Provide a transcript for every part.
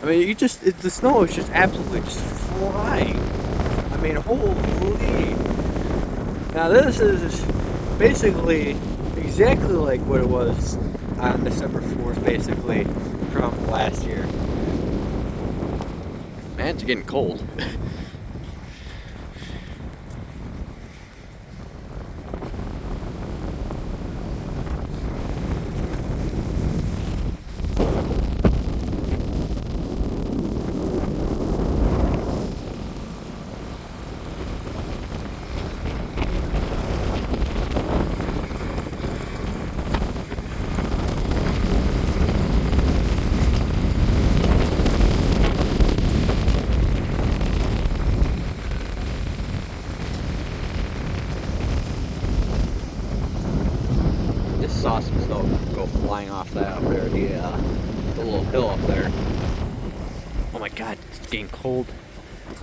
I mean, the snow is just absolutely just flying. I mean, holy. Now this is basically exactly like what it was on December 4th, basically, from last year. Man, it's getting cold. Just saw some snow go flying off that up there, the little hill up there. Oh my god, it's getting cold.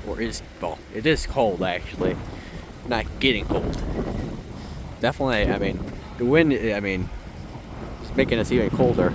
Well, it is cold actually. Not getting cold. Definitely, I mean, the wind, I mean, it's making us even colder.